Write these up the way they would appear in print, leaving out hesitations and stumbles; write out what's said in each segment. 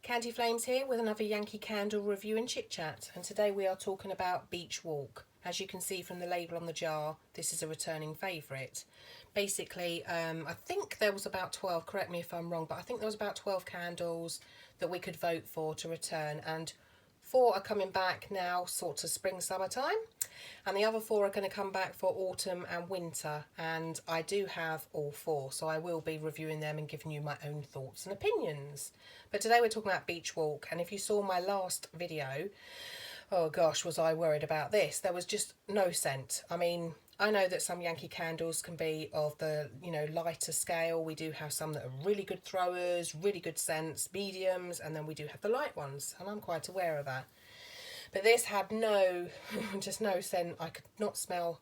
Candy Flames here with another Yankee candle review and chit chat, and today we are talking about Beach Walk. As you can see from the label on the jar, this is a returning favourite. Basically, I think there was about 12, correct me if I'm wrong, but I think there was about 12 candles that we could vote for to return, and 4 are coming back now, sort of spring, summertime, and the other 4 are going to come back for autumn and winter, and I do have all 4, so I will be reviewing them and giving you my own thoughts and opinions. But today we're talking about Beach Walk, and if you saw my last video, oh gosh, was I worried about this. There was just no scent. I mean, I know that some Yankee candles can be of the, lighter scale. We do have some that are really good throwers, really good scents, mediums, and then we do have the light ones, and I'm quite aware of that. But this had no, just no scent. I could not smell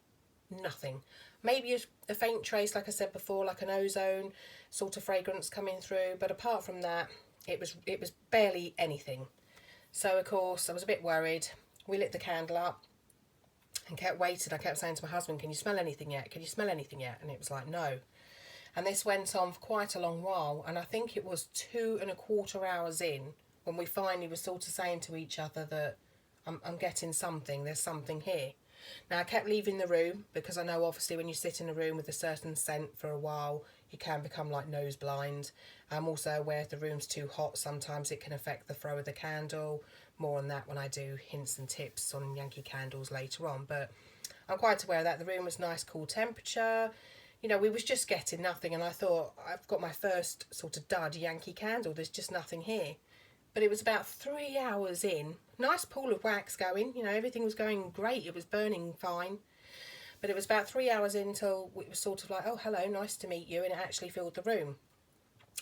nothing. Maybe a faint trace, like I said before, like an ozone sort of fragrance coming through, but apart from that, it was barely anything. So of course I was a bit worried. We lit the candle up and kept waiting. I kept saying to my husband, can you smell anything yet? Can you smell anything yet? And it was like, no. And this went on for quite a long while, and I think it was 2.25 hours in when we finally were sort of saying to each other that I'm getting something, there's something here. Now I kept leaving the room because I know obviously when you sit in a room with a certain scent for a while, you can become like nose blind. I'm also aware if the room's too hot, sometimes it can affect the throw of the candle. More on that when I do hints and tips on Yankee candles later on, but I'm quite aware that the room was nice cool temperature. We was just getting nothing, and I thought, I've got my first sort of dud Yankee candle, there's just nothing here. But it was about 3 hours in, nice pool of wax going, everything was going great, it was burning fine. But it was about 3 hours in until it was sort of like, oh, hello, nice to meet you, and it actually filled the room.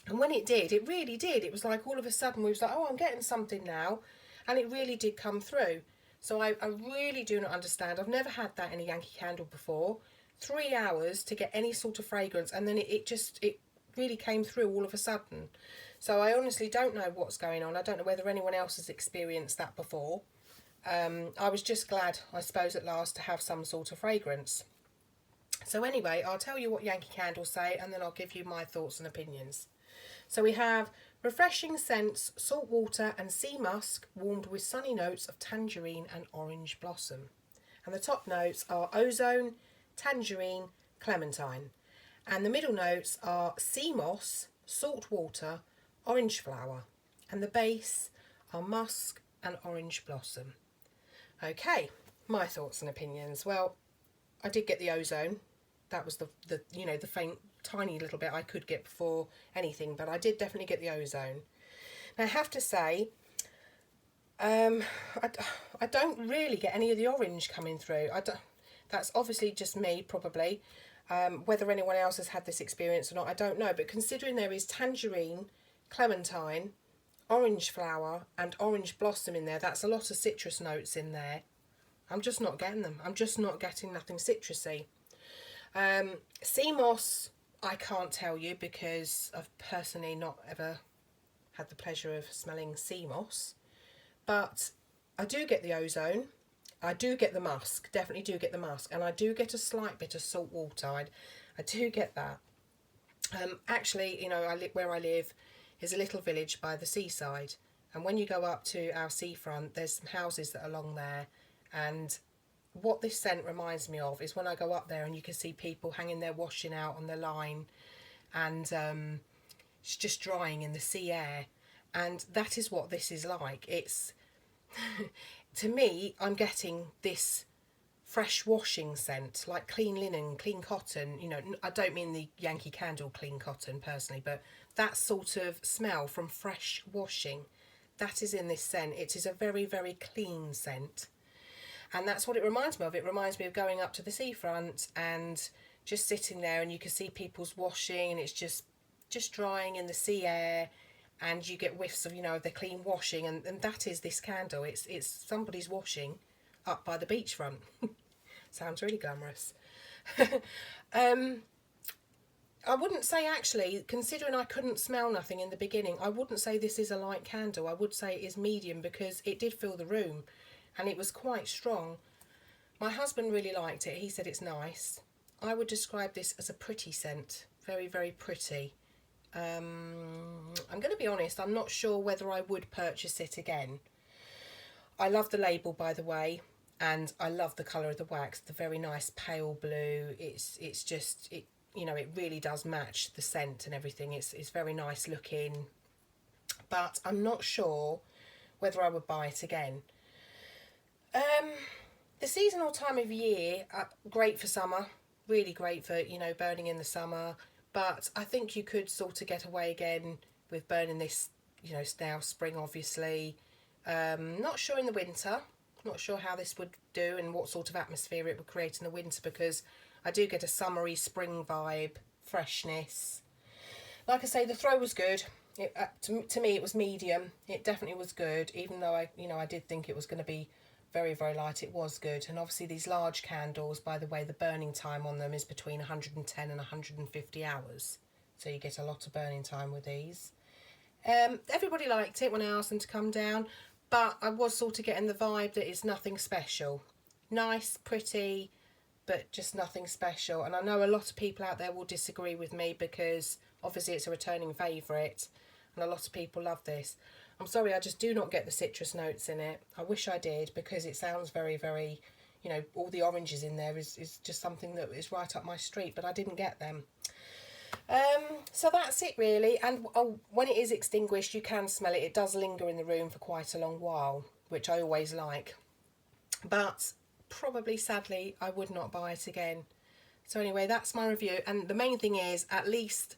And when it did, it really did. It was like all of a sudden we was like, oh, I'm getting something now. And it really did come through. So I really do not understand. I've never had that in a Yankee candle before. 3 hours to get any sort of fragrance, and then it really came through all of a sudden. So I honestly don't know what's going on. I don't know whether anyone else has experienced that before. I was just glad, I suppose, at last to have some sort of fragrance. So anyway, I'll tell you what Yankee candles say, and then I'll give you my thoughts and opinions. So we have refreshing scents, salt water and sea musk, warmed with sunny notes of tangerine and orange blossom. And the top notes are ozone, tangerine, clementine. And the middle notes are sea moss, salt water, orange flower. And the base are musk and orange blossom. Okay, my thoughts and opinions. Well, I did get the ozone. That was the faint tiny little bit I could get before anything, but I did definitely get the ozone. Now I have to say, I don't really get any of the orange coming through. That's obviously just me, probably. Whether anyone else has had this experience or not, I don't know. But considering there is tangerine, clementine, orange flower and orange blossom in there, that's a lot of citrus notes in there. I'm just not getting them. I'm just not getting nothing citrusy. Sea moss, I can't tell you because I've personally not ever had the pleasure of smelling sea moss. But I do get the ozone. I do get the musk, definitely do get the musk. And I do get a slight bit of salt water. I do get that. Actually, where I live is a little village by the seaside. And when you go up to our seafront, there's some houses that are along there. And what this scent reminds me of is when I go up there and you can see people hanging their washing out on the line, and it's just drying in the sea air, and that is what this is like. It's to me, I'm getting this fresh washing scent, like clean linen, clean cotton. I don't mean the Yankee candle clean cotton personally, but that sort of smell from fresh washing, that is in this scent. It is a very, very clean scent. And that's what it reminds me of. It reminds me of going up to the seafront and just sitting there, and you can see people's washing, and it's just drying in the sea air, and you get whiffs of, the clean washing, and that is this candle. It's somebody's washing up by the beachfront. Sounds really glamorous. I wouldn't say, actually, considering I couldn't smell nothing in the beginning, I wouldn't say this is a light candle. I would say it is medium because it did fill the room. And it was quite strong. My husband really liked it. He said it's nice. I would describe this as a pretty scent. Very, very pretty. I'm going to be honest, I'm not sure whether I would purchase it again. I love the label, by the way, and I love the colour of the wax, the very nice pale blue. It's just, it, you know, it really does match the scent and everything. It's very nice looking, but I'm not sure whether I would buy it again. The seasonal time of year, great for summer, really great for, you know, burning in the summer, but I think you could sort of get away again with burning this, you know, now spring obviously. Not sure in the winter, not sure how this would do and what sort of atmosphere it would create in the winter, because I do get a summery spring vibe, freshness. Like I say, the throw was good. To me, it was medium. It definitely was good, even though I did think it was going to be very, very light. It was good. And obviously these large candles, by the way, the burning time on them is between 110 and 150 hours. So you get a lot of burning time with these. Everybody liked it when I asked them to come down, but I was sort of getting the vibe that it's nothing special. Nice, pretty, but just nothing special. And I know a lot of people out there will disagree with me, because obviously it's a returning favourite and a lot of people love this. I'm sorry, I just do not get the citrus notes in it. I wish I did, because it sounds very, very, you know, all the oranges in there is just something that is right up my street, but I didn't get them. So that's it really. And when it is extinguished, you can smell it. It does linger in the room for quite a long while, which I always like. But probably, sadly, I would not buy it again. So anyway, that's my review. And the main thing is, at least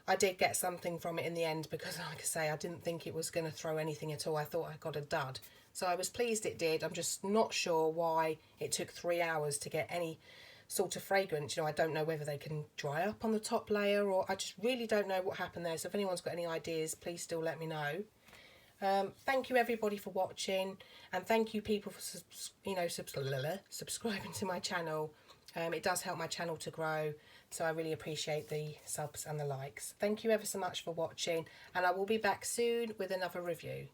I did get something from it in the end, because like I say, I didn't think it was going to throw anything at all. I thought I got a dud. So I was pleased it did. I'm just not sure why it took 3 hours to get any sort of fragrance. You know, I don't know whether they can dry up on the top layer, or I just really don't know what happened there. So if anyone's got any ideas, please still let me know. Thank you everybody for watching, and thank you people for subscribing to my channel. It does help my channel to grow, so I really appreciate the subs and the likes. Thank you ever so much for watching, and I will be back soon with another review.